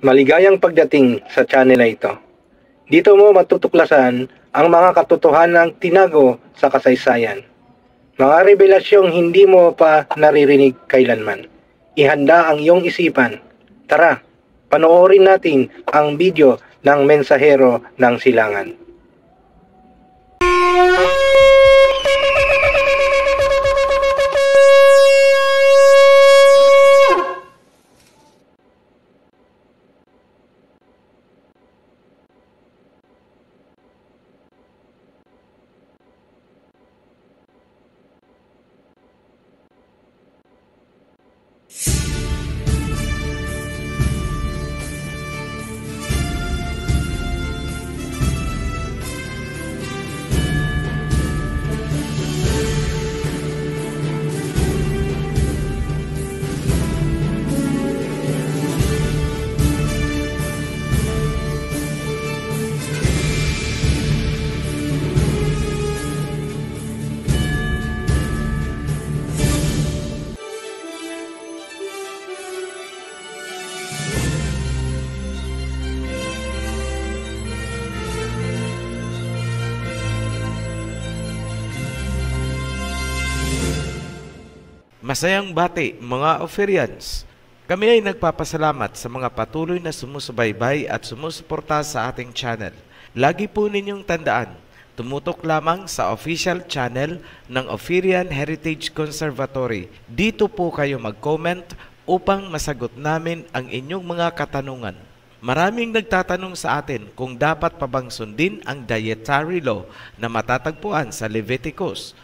Maligayang pagdating sa channel na ito. Dito mo matutuklasan ang mga katotohanang tinago sa kasaysayan. Mga revelasyong hindi mo pa naririnig kailanman. Ihanda ang iyong isipan. Tara, panoorin natin ang video ng Mensahero ng Silangan. Masayang bati mga Ophirians. Kami ay nagpapasalamat sa mga patuloy na sumusubaybay at sumusuporta sa ating channel. Lagi po ninyong tandaan, tumutok lamang sa official channel ng Ophirian Heritage Conservatory. Dito po kayo mag-comment upang masagot namin ang inyong mga katanungan. Maraming nagtatanong sa atin kung dapat pa bang sundin ang dietary law na matatagpuan sa Leviticus.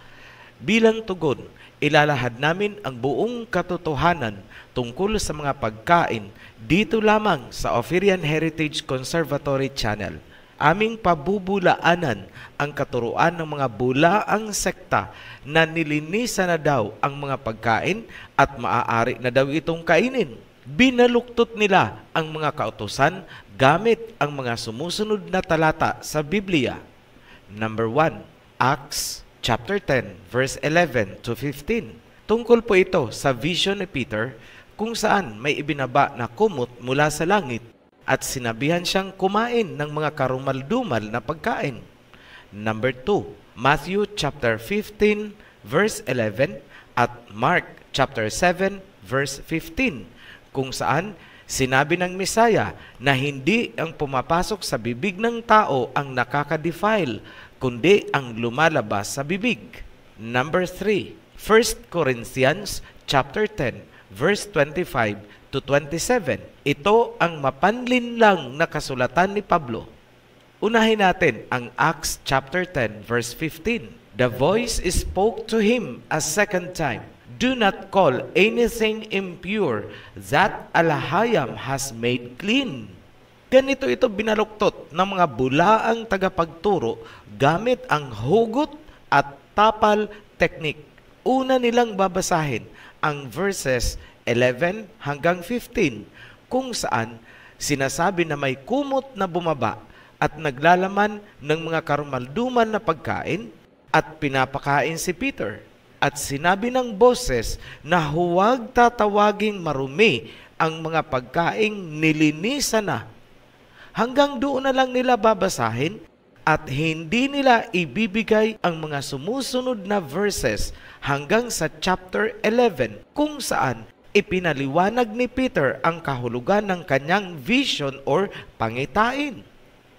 Bilang tugon, ilalahad namin ang buong katotohanan tungkol sa mga pagkain dito lamang sa Ophirian Heritage Conservatory Channel. Aming pabubulaanan ang katuruan ng mga bulaang sekta na nilinisan na daw ang mga pagkain at maaari na daw itong kainin. Binaluktot nila ang mga kautusan gamit ang mga sumusunod na talata sa Biblia. Number 1, Acts Chapter 10, verse 11 to 15. Tungkol po ito sa vision ni Peter kung saan may ibinaba na kumot mula sa langit at sinabihan siyang kumain ng mga karumaldumal na pagkain. Number 2, Matthew chapter 15, verse 11 at Mark chapter 7, verse 15 kung saan sinabi ng Mesaya na hindi ang pumapasok sa bibig ng tao ang nakaka-defile, kundi ang lumalabas sa bibig. Number 3, 1 Corinthians chapter 10, verse 25 to 27. Ito ang mapanlinlang na kasulatan ni Pablo. Unahin natin ang Acts chapter 10, verse 15. The voice spoke to him a second time. Do not call anything impure that Alahayam has made clean. Ganito ito binaluktot ng mga bulaang tagapagturo gamit ang hugot at tapal technique. Una nilang babasahin ang verses 11 hanggang 15 kung saan sinasabi na may kumot na bumaba at naglalaman ng mga karumalduman na pagkain at pinapakain si Peter. At sinabi ng boses na huwag tatawaging marumi ang mga pagkaing nilinisan na. Hanggang doon na lang nila babasahin at hindi nila ibibigay ang mga sumusunod na verses hanggang sa chapter 11 kung saan ipinaliwanag ni Peter ang kahulugan ng kanyang vision or pangitain.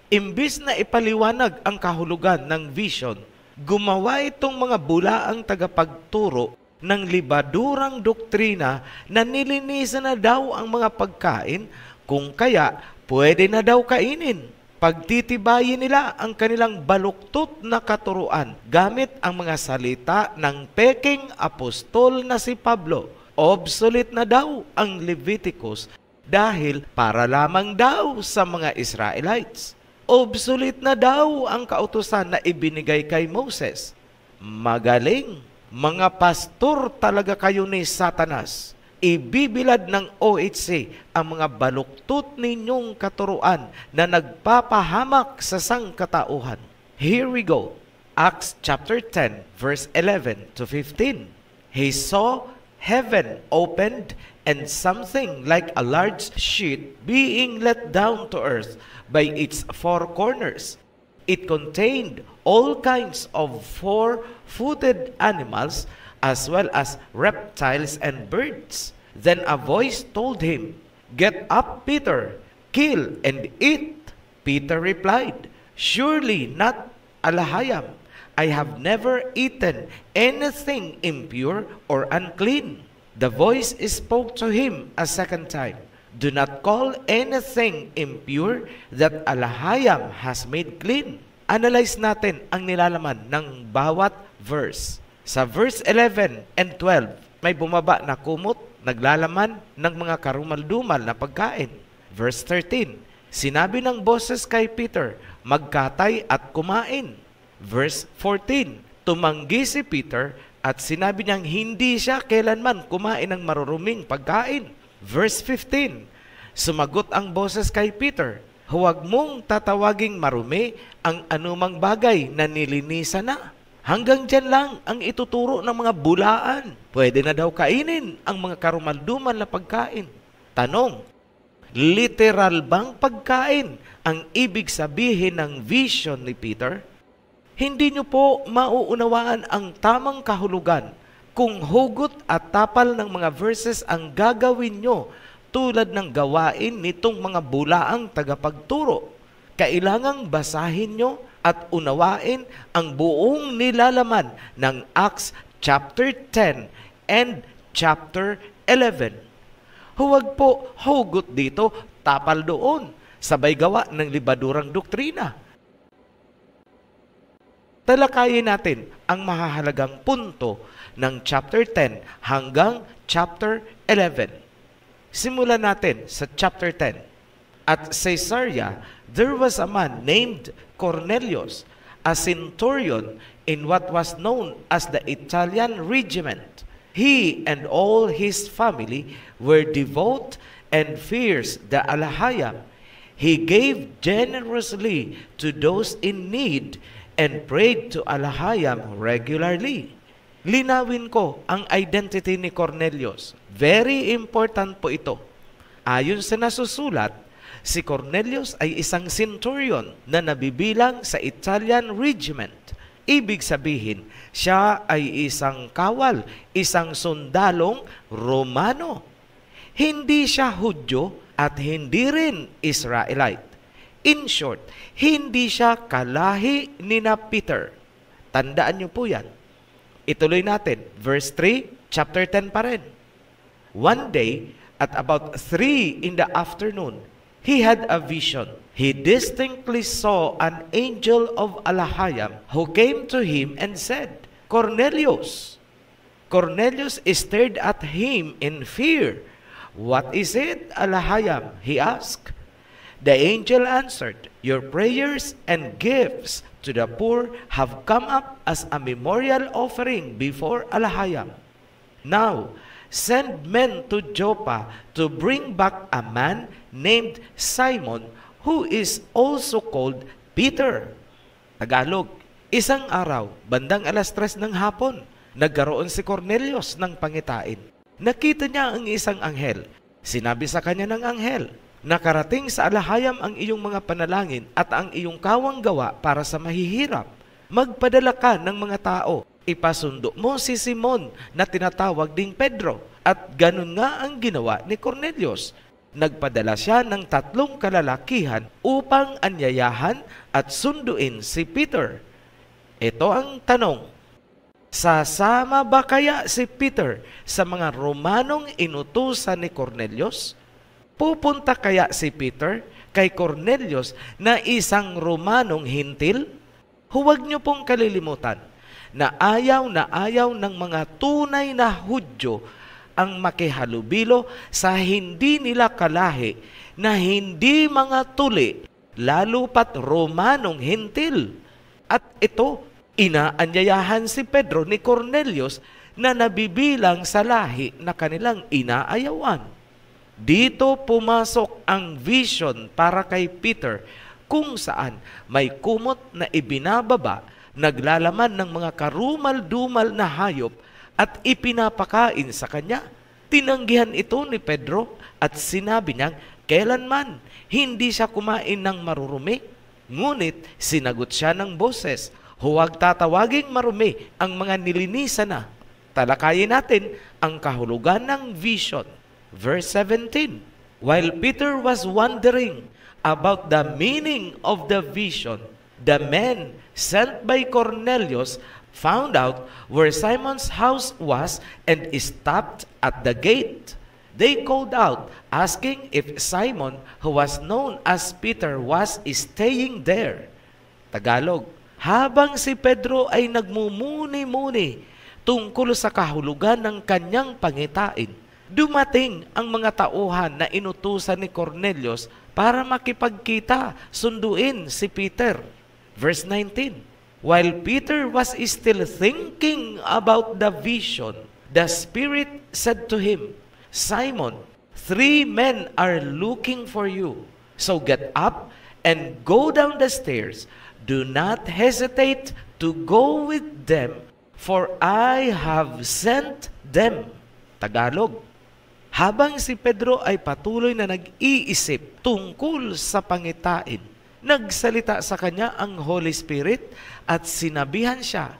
Imbis na ipaliwanag ang kahulugan ng vision, gumawa itong mga bulaang tagapagturo ng libadurang doktrina na nilinisan na daw ang mga pagkain kung kaya pwede na daw kainin. Pagtitibayin nila ang kanilang baluktot na katuruan gamit ang mga salita ng peking apostol na si Pablo. Obsolete na daw ang Leviticus dahil para lamang daw sa mga Israelites. Obsolete na daw ang kautusan na ibinigay kay Moses. Magaling, mga pastor talaga kayo ni Satanas. Ibibilad ng OHC ang mga baluktot ninyong katuruan na nagpapahamak sa sangkatauhan. Here we go. Acts chapter 10, verse 11 to 15. He saw heaven opened, and something like a large sheet being let down to earth by its four corners. It contained all kinds of four-footed animals, as well as reptiles and birds. Then a voice told him, "Get up, Peter, kill and eat." Peter replied, "Surely not, Alahayam. I have never eaten anything impure or unclean." The voice spoke to him a second time, "Do not call anything impure that Alahayam has made clean." Analyze natin ang nilalaman ng bawat verse. Sa verse 11 and 12, may bumaba na kumot, naglalaman ng mga karumal-dumal na pagkain. Verse 13, sinabi ng boses kay Peter, "Magkatay at kumain." Verse 14, tumanggi si Peter at sinabi niyang hindi siya kailanman kumain ng maruruming pagkain. Verse 15, sumagot ang boses kay Peter, "Huwag mong tatawaging marumi ang anumang bagay na nilinisan na." Hanggang dyan lang ang ituturo ng mga bulaan. Pwede na daw kainin ang mga karumalduman na pagkain. Tanong, literal bang pagkain ang ibig sabihin ng vision ni Peter? Hindi niyo po mauunawaan ang tamang kahulugan kung hugot at tapal ng mga verses ang gagawin nyo tulad ng gawain nitong mga bulaang tagapagturo. Kailangang basahin nyo at unawain ang buong nilalaman ng Acts chapter 10 and chapter 11. Huwag po hugot dito, tapal doon, sabay gawa ng libadurang doktrina. Talakayin natin ang mahahalagang punto ng chapter 10 hanggang chapter 11. Simulan natin sa chapter 10. At Caesarea, there was a man named Cornelius, a centurion in what was known as the Italian regiment. He and all his family were devout and fierce the Alahayam. He gave generously to those in need and prayed to Alahayam regularly. Linawin ko ang identity ni Cornelius. Very important po ito. Ayon sa nasusulat, si Cornelius ay isang centurion na nabibilang sa Italian regiment. Ibig sabihin, siya ay isang kawal, isang sundalong Romano. Hindi siya Hudyo at hindi rin Israelite. In short, hindi siya kalahi ni na Peter. Tandaan niyo po yan. Ituloy natin. Verse 3, chapter 10 pa rin. One day, at about 3 in the afternoon, he had a vision. He distinctly saw an angel of Alahayam who came to him and said, "Cornelius." Cornelius stared at him in fear. "What is it, Alahayam?" he asked. The angel answered, "Your prayers and gifts to the poor have come up as a memorial offering before Alahayam. Now, send men to Joppa to bring back a man named Simon, who is also called Peter." Tagalog, isang araw, bandang 3:00 ng hapon, nagkaroon si Cornelius ng pangitain. Nakita niya ang isang anghel. Sinabi sa kanya ng anghel, "Nakarating sa Alahayam ang iyong mga panalangin at ang iyong kawang gawa para sa mahihirap. Magpadala ka ng mga tao. Ipasundo mo si Simon na tinatawag ding Pedro." At ganun nga ang ginawa ni Cornelius. Nagpadala siya ng 3 kalalakihan upang anyayahan at sunduin si Peter. Ito ang tanong, sasama ba kaya si Peter sa mga Romanong inutusan ni Cornelius? Pupunta kaya si Peter kay Cornelius na isang Romanong hintil? Huwag niyo pong kalilimutan na ayaw ng mga tunay na Hudyo ang makihalubilo sa hindi nila kalahi na hindi mga tuli, lalo pat Romanong hintil. At ito, inaanyayahan si Pedro ni Cornelius na nabibilang sa lahi na kanilang inaayawan. Dito pumasok ang vision para kay Peter kung saan may kumot na ibinababa, naglalaman ng mga karumal-dumal na hayop at ipinapakain sa kanya. Tinanggihan ito ni Pedro at sinabi niyang kailanman hindi siya kumain ng marurumi. Ngunit sinagot siya ng boses, huwag tatawaging marumi ang mga nilinisan na. Talakayin natin ang kahulugan ng vision. Verse 17, while Peter was wondering about the meaning of the vision, the men sent by Cornelius found out where Simon's house was and stopped at the gate. They called out, asking if Simon, who was known as Peter, was staying there. Tagalog, habang si Pedro ay nagmumuni-muni tungkol sa kahulugan ng kanyang pangitain, dumating ang mga tauhan na inutusan ni Cornelius para makipagkita, sunduin si Peter. Verse 19, while Peter was still thinking about the vision, the Spirit said to him, Simon, 3 men are looking for you. So get up and go down the stairs. Do not hesitate to go with them, for I have sent them. Tagalog, habang si Pedro ay patuloy na nag-iisip tungkol sa pangitain, nagsalita sa kanya ang Holy Spirit at sinabihan siya,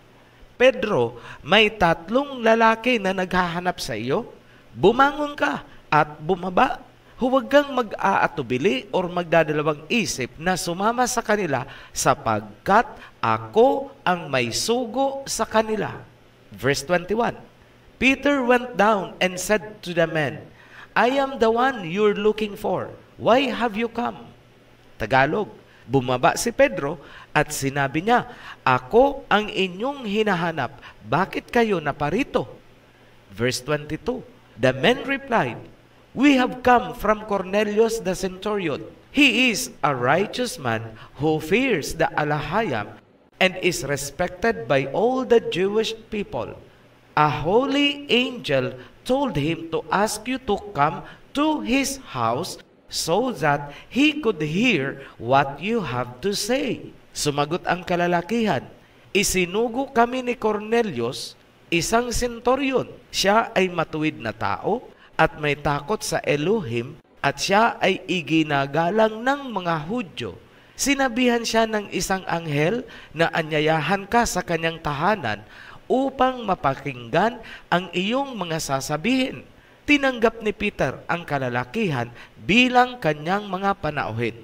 Pedro, may 3 lalaki na naghahanap sa iyo. Bumangon ka at bumaba. Huwag kang mag-aatubili o magdadalawang isip na sumama sa kanila sapagkat ako ang may sugo sa kanila. Verse 21, Peter went down and said to the men, I am the one you're looking for. Why have you come? Tagalog, bumaba si Pedro at sinabi niya, ako ang inyong hinahanap. Bakit kayo naparito? Verse 22, the men replied, we have come from Cornelius the centurion. He is a righteous man who fears the Alahayam and is respected by all the Jewish people. A holy angel told him to ask you to come to his house so that he could hear what you have to say. Sumagot ang kalalakihan, isinugo kami ni Cornelius, isang senturyon. Siya ay matuwid na tao at may takot sa Elohim at siya ay iginagalang ng mga Hudyo. Sinabihan siya ng isang anghel na anyayahan ka sa kanyang tahanan upang mapakinggan ang iyong mga sasabihin. Tinanggap ni Peter ang kalalakihan bilang kanyang mga panauhin.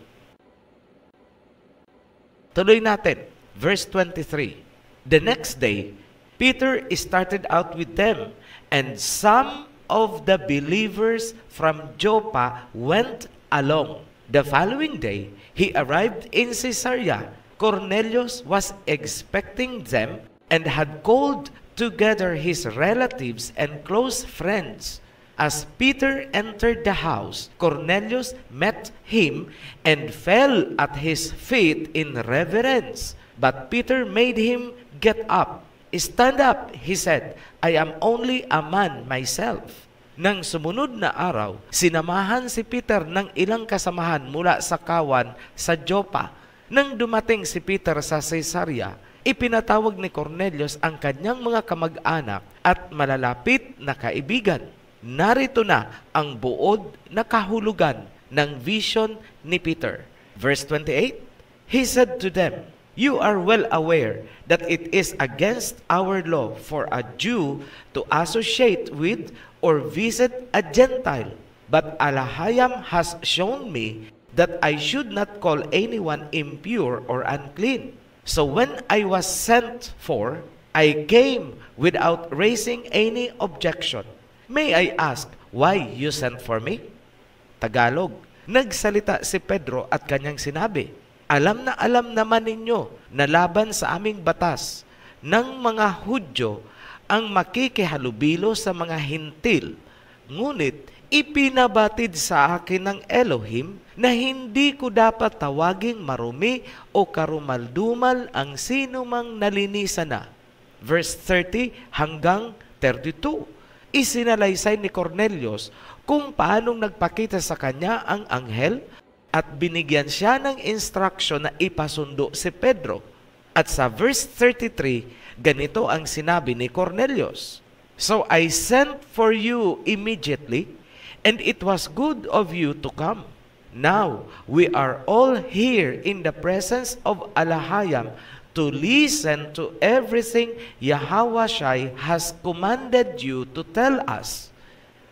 Tuloy natin, verse 23. The next day, Peter started out with them, and some of the believers from Joppa went along. The following day, he arrived in Caesarea. Cornelius was expecting them and had called together his relatives and close friends. As Peter entered the house, Cornelius met him and fell at his feet in reverence. But Peter made him get up. Stand up, he said. I am only a man myself. Nang sumunod na araw, sinamahan si Peter ng ilang kasamahan mula sa kawan sa Joppa. Nang dumating si Peter sa Caesarea, ipinatawag ni Cornelius ang kanyang mga kamag-anak at malalapit na kaibigan. Narito na ang buod na kahulugan ng vision ni Peter. Verse 28, he said to them, you are well aware that it is against our law for a Jew to associate with or visit a Gentile. But Alahayam has shown me that I should not call anyone impure or unclean. So when I was sent for, I came without raising any objection. May I ask why you sent for me? Tagalog, nagsalita si Pedro at kanyang sinabi, alam naman ninyo na laban sa aming batas ng mga Hudyo ang makikihalubilo sa mga hintil. Ngunit ipinabatid sa akin ng Elohim na hindi ko dapat tawaging marumi o karumaldumal ang sinumang nalinisan na. Verse 30 hanggang 32. Isinalaysay ni Cornelius kung paanong nagpakita sa kanya ang anghel at binigyan siya ng instruction na ipasundo si Pedro. At sa verse 33, ganito ang sinabi ni Cornelius, So I sent for you immediately, and it was good of you to come. Now we are all here in the presence of Alahayam to listen to everything Yahawashai has commanded you to tell us.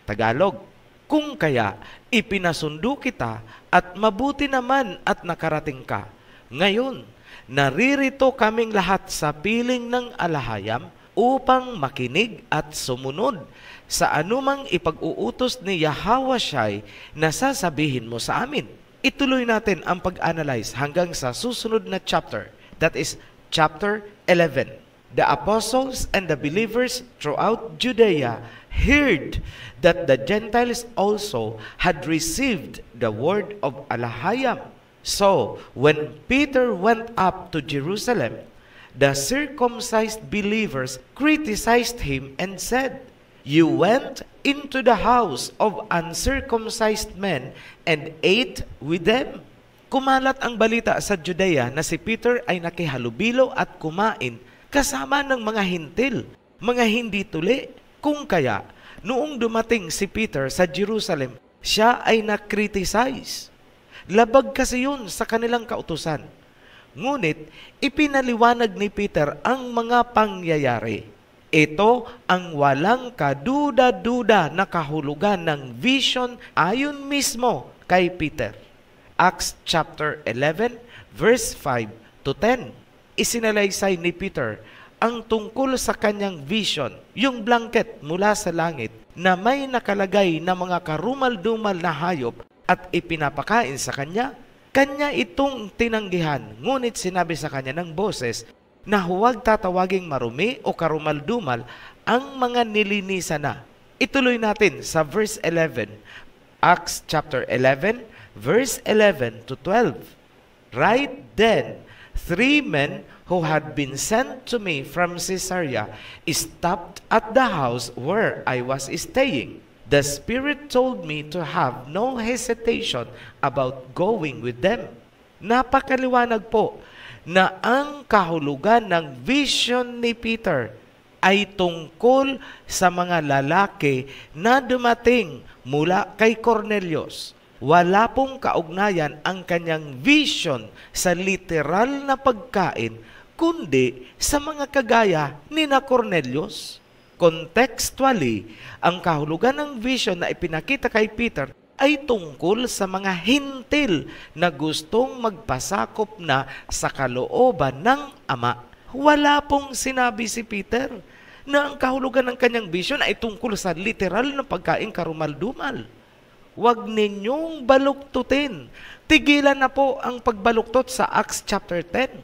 Tagalog, kung kaya ipinasundo kita at mabuti naman at nakarating ka. Ngayon, naririto kaming lahat sa piling ng Alahayam upang makinig at sumunod sa anumang ipag-uutos ni Yahawashai na sasabihin mo sa amin. Ituloy natin ang pag-analyze hanggang sa susunod na chapter. That is chapter 11. The apostles and the believers throughout Judea heard that the Gentiles also had received the word of Alahayam. So, when Peter went up to Jerusalem, the circumcised believers criticized him and said, "You went into the house of uncircumcised men and ate with them." Kumalat ang balita sa Judea na si Peter ay nakihalubilo at kumain kasama ng mga hintil, mga hindi tuli. Kung kaya, noong dumating si Peter sa Jerusalem, siya ay na-criticize. Labag kasi yun sa kanilang kautusan. Ngunit, ipinaliwanag ni Peter ang mga pangyayari. Ito ang walang kaduda-duda na kahulugan ng vision ayon mismo kay Peter. Acts chapter 11, verse 5 to 10. Isinalaysay ni Peter ang tungkol sa kanyang vision, yung blanket mula sa langit na may nakalagay na mga karumal-dumal na hayop at ipinapakain sa kanya. Kanya itong tinanggihan, ngunit sinabi sa kanya ng boses na huwag tatawaging marumi o karumal-dumal ang mga nilinisan na. Ituloy natin sa verse 11, Acts chapter 11, verse 11 to 12. Right then, 3 men who had been sent to me from Caesarea stopped at the house where I was staying. The Spirit told me to have no hesitation about going with them. Napakaliwanag po na ang kahulugan ng vision ni Peter ay tungkol sa mga lalaki na dumating mula kay Cornelius. Wala pong kaugnayan ang kanyang vision sa literal na pagkain, kundi sa mga kagaya ni na Cornelius. Contextually, ang kahulugan ng vision na ipinakita kay Peter ay tungkol sa mga hintil na gustong magpasakop na sa kalooban ng Ama. Wala pong sinabi si Peter na ang kahulugan ng kanyang vision ay tungkol sa literal na pagkain karumal-dumal. Huwag ninyong baluktutin. Tigilan na po ang pagbaluktot sa Acts chapter 10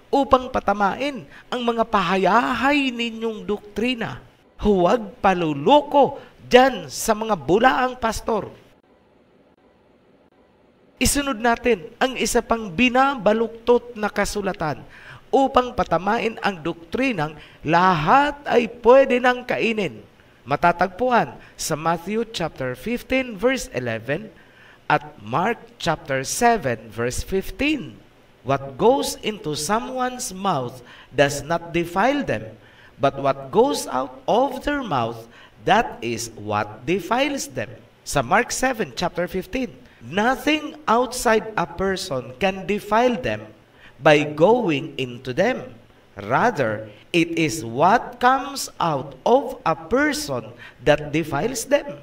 upang patamain ang mga pahayahay ninyong doktrina. Huwag paluloko dyan sa mga bulaang pastor. Isunod natin ang isa pang binabaluktot na kasulatan upang patamain ang doktrinang lahat ay pwede nang kainin. Matatagpuan sa Matthew chapter 15 verse 11 at Mark chapter 7 verse 15. What goes into someone's mouth does not defile them, but what goes out of their mouth, that is what defiles them. Sa Mark 7 chapter 15, nothing outside a person can defile them by going into them. Rather, it is what comes out of a person that defiles them.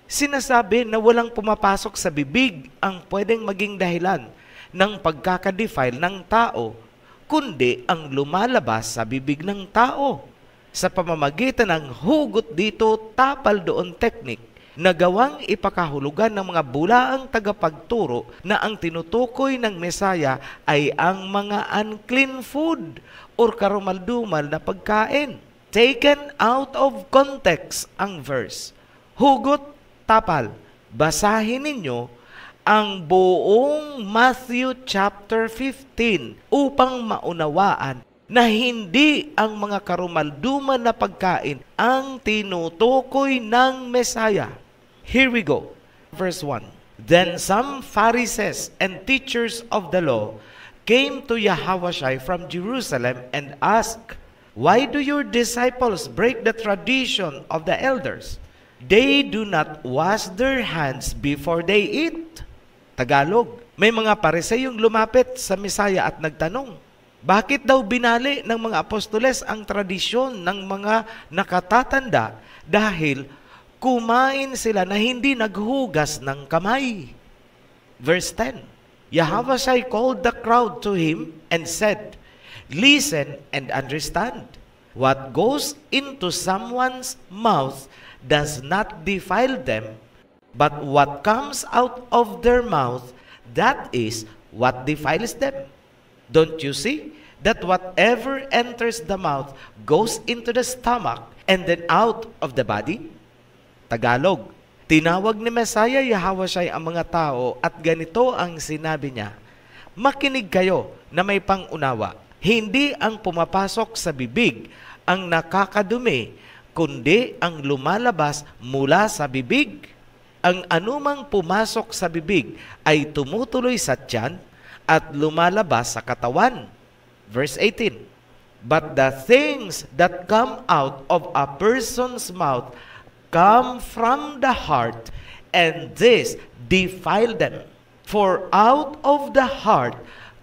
Sinasabi na walang pumapasok sa bibig ang pwedeng maging dahilan ng pagkakadefile ng tao, kundi ang lumalabas sa bibig ng tao sa pamamagitan ng hugot dito, tapal doon technique na gawang ipakahulugan ng mga bulaang tagapagturo na ang tinutukoy ng Mesaya ay ang mga unclean food or karumal-dumal na pagkain. Taken out of context ang verse. Hugot, tapal. Basahin ninyo ang buong Matthew chapter 15 upang maunawaan na hindi ang mga karumal-dumal na pagkain ang tinutukoy ng Mesaya. Here we go. Verse 1. Then some Pharisees and teachers of the law came to Yahawashai from Jerusalem and asked, Why do your disciples break the tradition of the elders? They do not wash their hands before they eat. Tagalog, may mga Pariseyong lumapit sa Mesaya at nagtanong, bakit daw binali ng mga apostoles ang tradisyon ng mga nakatatanda dahil kumain sila na hindi naghugas ng kamay? Verse 10, Yahavashai called the crowd to him and said, listen and understand. What goes into someone's mouth does not defile them, but what comes out of their mouth, that is what defiles them. Don't you see that whatever enters the mouth goes into the stomach and then out of the body? Tagalog, tinawag ni Messiah Yahavashai ang mga tao at ganito ang sinabi niya, makinig kayo na may pangunawa. Hindi ang pumapasok sa bibig ang nakakadumi, kundi ang lumalabas mula sa bibig. Ang anumang pumasok sa bibig ay tumutuloy sa tiyan at lumalabas sa katawan. Verse 18, but the things that come out of a person's mouth come from the heart, and this defile them. For out of the heart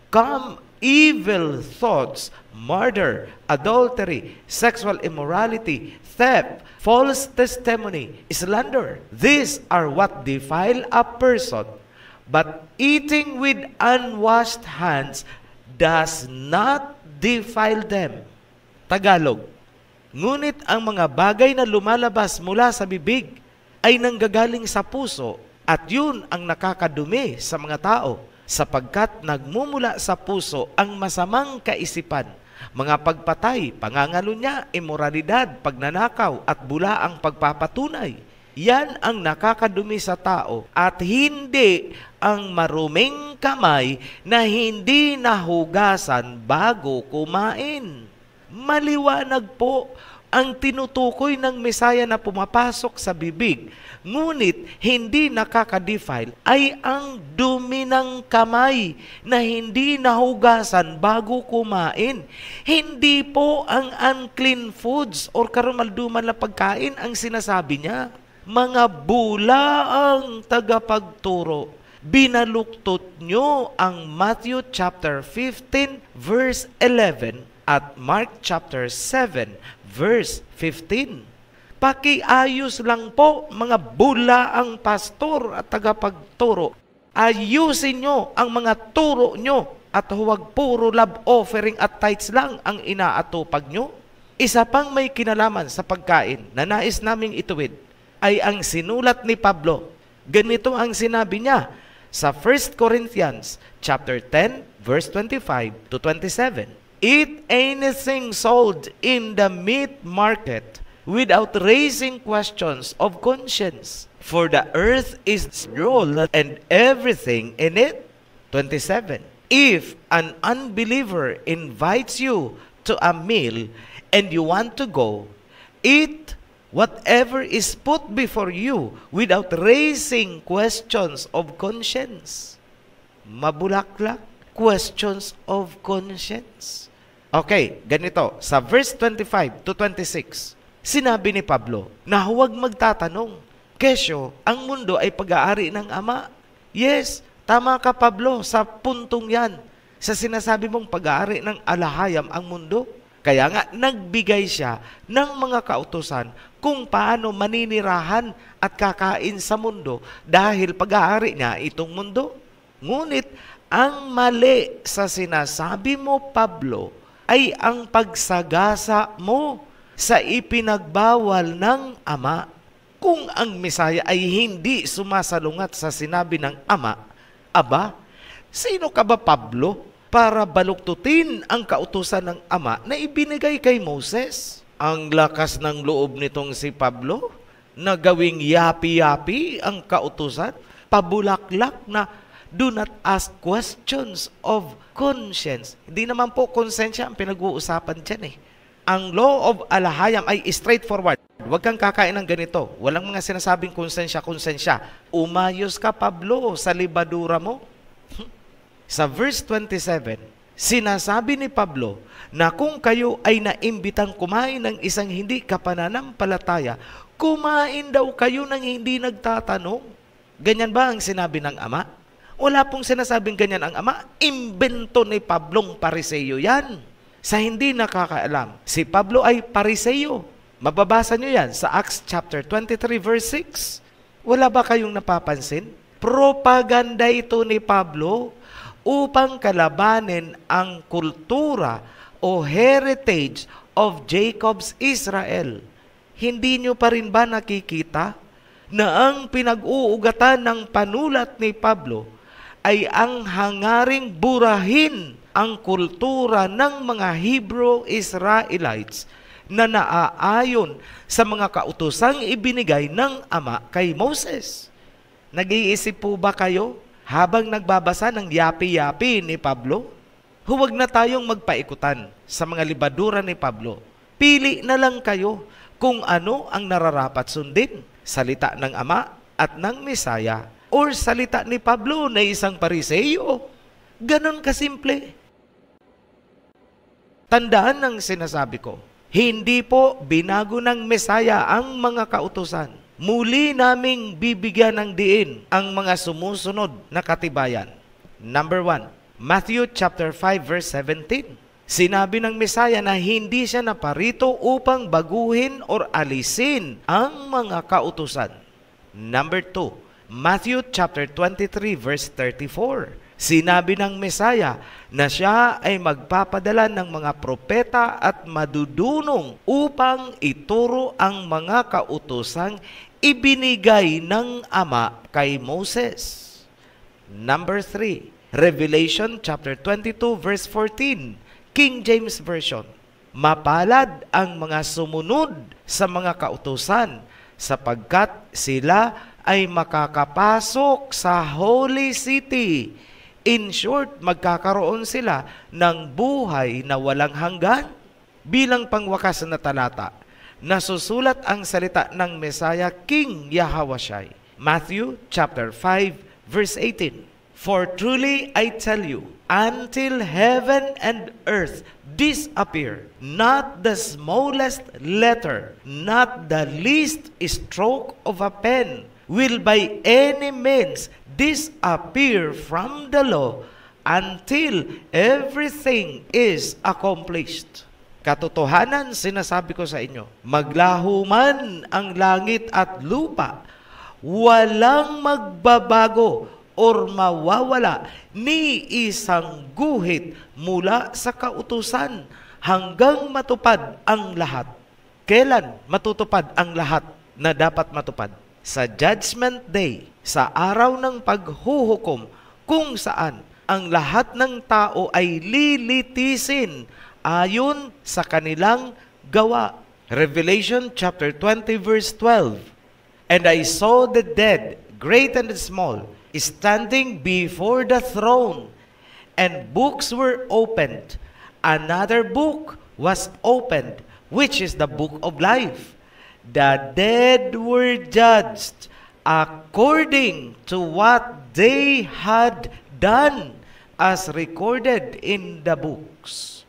come evil thoughts, murder, adultery, sexual immorality, theft, false testimony, slander. These are what defile a person, but eating with unwashed hands does not defile them. Tagalog, ngunit ang mga bagay na lumalabas mula sa bibig ay nanggagaling sa puso at yun ang nakakadumi sa mga tao, sapagkat nagmumula sa puso ang masamang kaisipan, mga pagpatay, pangangalunya, imoralidad, pagnanakaw, at bulaang pagpapatunay. Yan ang nakakadumi sa tao at hindi ang maruming kamay na hindi nahugasan bago kumain. Maliwanag po ang tinutukoy ng Mesaya na pumapasok sa bibig, ngunit hindi nakaka-defile ay ang dumi ng kamay na hindi nahugasan bago kumain. Hindi po ang unclean foods or karumalduman na pagkain ang sinasabi niya. Mga bulaang tagapagturo, binaluktot nyo ang Matthew chapter 15 verse 11 at Mark chapter 7 verse 15. Pakiayos lang po, mga bulaang pastor at tagapagturo. Ayusin nyo ang mga turo nyo at huwag puro love offering at tithes lang ang inaatupag nyo. Isa pang may kinalaman sa pagkain na nais naming ituwid ay ang sinulat ni Pablo. Ganito ang sinabi niya sa 1 Corinthians chapter 10 verse 25 to 27. Eat anything sold in the meat market without raising questions of conscience, for the earth is rolled and everything in it. 27. If an unbeliever invites you to a meal and you want to go, eat whatever is put before you without raising questions of conscience. Mabulaklak, questions of conscience. Okay, ganito. Sa verse 25 to 26, sinabi ni Pablo na huwag magtatanong, kesyo, ang mundo ay pag-aari ng Ama. Yes, tama ka Pablo sa puntong yan. Sa sinasabi mong pag-aari ng alahayam ang mundo. Kaya nga, nagbigay siya ng mga kautusan kung paano maninirahan at kakain sa mundo dahil pag-aari niya itong mundo. Ngunit, ang mali sa sinasabi mo, Pablo, ay ang pagsagasa mo sa ipinagbawal ng Ama. Kung ang Mesaya ay hindi sumasalungat sa sinabi ng Ama, aba, sino ka ba Pablo para baluktutin ang kautusan ng Ama na ibinigay kay Moses? Ang lakas ng loob nitong si Pablo na gawing yapi-yapi ang kautusan, pabulaklak na do not ask questions of conscience. Hindi naman po konsensya ang pinag-uusapan dyan eh. Ang law of alahayam ay straightforward. Huwag kang kakain ng ganito. Walang mga sinasabing konsensya. Umayos ka, Pablo, sa libadura mo. Sa verse 27, Sinasabi ni Pablo na kung kayo ay naimbitang kumain ng isang hindi kapananampalataya, kumain daw kayo ng hindi nagtatanong. Ganyan ba ang sinabi ng Ama? Wala pong sinasabing ganyan ang Ama. Imbento ni Pablong Pariseo yan. Sa hindi nakakaalam, si Pablo ay Pariseo. Mababasa nyo yan sa Acts chapter 23 verse 6. Wala ba kayong napapansin? Propaganda ito ni Pablo upang kalabanin ang kultura o heritage of Jacob's Israel. Hindi nyo pa rin ba nakikita na ang pinag-uugatan ng panulat ni Pablo ay ang hangaring burahin ang kultura ng mga Hebrew Israelites na naaayon sa mga kautosang ibinigay ng Ama kay Moses? Nag-iisip po ba kayo habang nagbabasa ng yapi-yapi ni Pablo? Huwag na tayong magpaikutan sa mga libadura ni Pablo. Pili na lang kayo kung ano ang nararapat sundin, salita ng Ama at ng Mesaya or salita ni Pablo na isang Pariseo. Ganon kasimple. Tandaan ang sinasabi ko, hindi po binago ng Mesaya ang mga kautusan. Muli naming bibigyan ng diin ang mga sumusunod na katibayan. Number 1, Matthew chapter 5 verse 17. Sinabi ng Mesaya na hindi siya naparito upang baguhin or alisin ang mga kautusan. Number 2, Matthew chapter 23 verse 34. Sinabi ng Mesaya na siya ay magpapadala ng mga propeta at madudunong upang ituro ang mga kautosang ibinigay ng Ama kay Moses. Number 3, Revelation chapter 22 verse 14, King James Version. Mapalad ang mga sumunod sa mga kautusan sapagkat sila ay makakapasok sa Holy City. In short, magkakaroon sila ng buhay na walang hanggan. Bilang pangwakas na talata, nasusulat ang salita ng Mesaya King Yahawashai. Matthew chapter 5 verse 18. For truly I tell you, until heaven and earth disappear, not the smallest letter, not the least stroke of a pen will by any means disappear from the law until everything is accomplished. Katotohanan, sinasabi ko sa inyo, maglaho man ang langit at lupa, walang magbabago or mawawala ni isang guhit mula sa kautusan hanggang matupad ang lahat. Kailan matutupad ang lahat na dapat matupad? Sa Judgment Day, sa araw ng paghuhukom, kung saan ang lahat ng tao ay lilitisin ayon sa kanilang gawa. Revelation chapter 20 verse 12. And I saw the dead, great and small, standing before the throne, and books were opened. Another book was opened, which is the book of life. The dead were judged according to what they had done, as recorded in the books.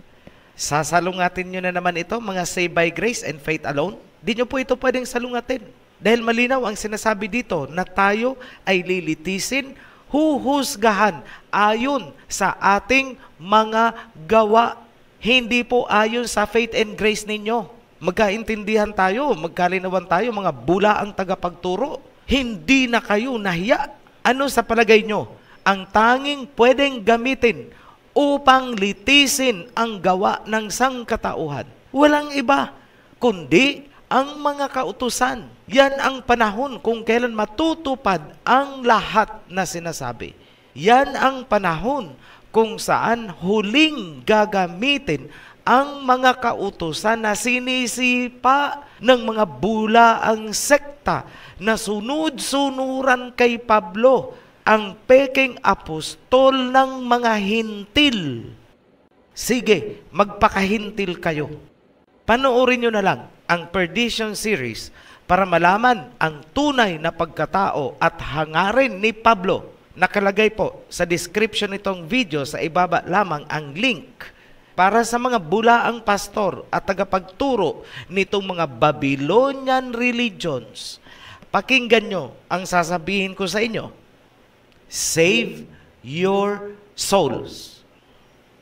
Sasalungatin nyo na naman ito, mga saved by grace and faith alone? Di nyo po ito pwedeng salungatin. Dahil malinaw ang sinasabi dito na tayo ay lilitisin, huhusgahan ayon sa ating mga gawa. Hindi po ayon sa faith and grace ninyo. Magkaintindihan tayo, magkalinawan tayo, mga bula ang tagapagturo. Hindi na kayo nahiya. Ano sa palagay nyo? Ang tanging pwedeng gamitin upang litisin ang gawa ng sangkatauhan, walang iba kundi ang mga kautusan. Yan ang panahon kung kailan matutupad ang lahat na sinasabi. Yan ang panahon kung saan huling gagamitin ang mga kautusan na sinisipa ng mga bulaang sekta na sunod-sunuran kay Pablo, ang peking apostol ng mga hintil. Sige, magpakahintil kayo. Panoorin nyo na lang ang Perdition series para malaman ang tunay na pagkatao at hangarin ni Pablo Nakalagay po sa description nitong video sa ibaba lamang ang link para sa mga bulaang pastor at tagapagturo nitong mga Babylonian religions. Pakinggan nyo ang sasabihin ko sa inyo. Save your souls.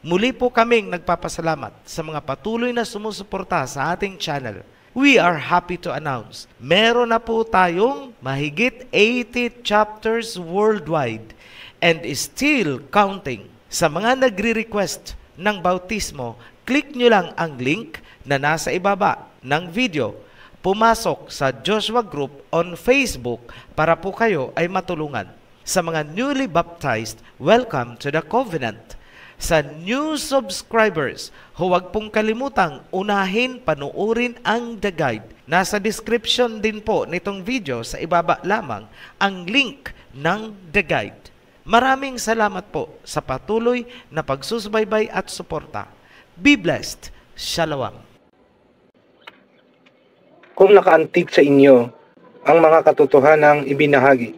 Muli po kaming nagpapasalamat sa mga patuloy na sumusuporta sa ating channel. We are happy to announce, meron na po tayong mahigit 80 chapters worldwide and is still counting. Sa mga nagre-request ng bautismo, click nyo lang ang link na nasa ibaba ng video. Pumasok sa Joshua Group on Facebook para po kayo ay matulungan. Sa mga newly baptized, welcome to the covenant. Sa new subscribers, huwag pong kalimutang unahin panuorin ang The Guide. Nasa description din po nitong video sa ibaba lamang ang link ng The Guide. Maraming salamat po sa patuloy na pagsusubaybay at suporta. Be blessed. Shalom. Kung nakaantig sa inyo ang mga katotohanang ibinahagi,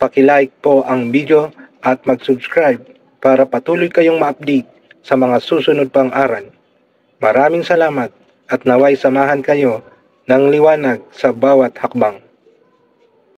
paki-like po ang video at mag-subscribe para patuloy kayong ma-update sa mga susunod pang aral. Maraming salamat at naway samahan kayo ng liwanag sa bawat hakbang.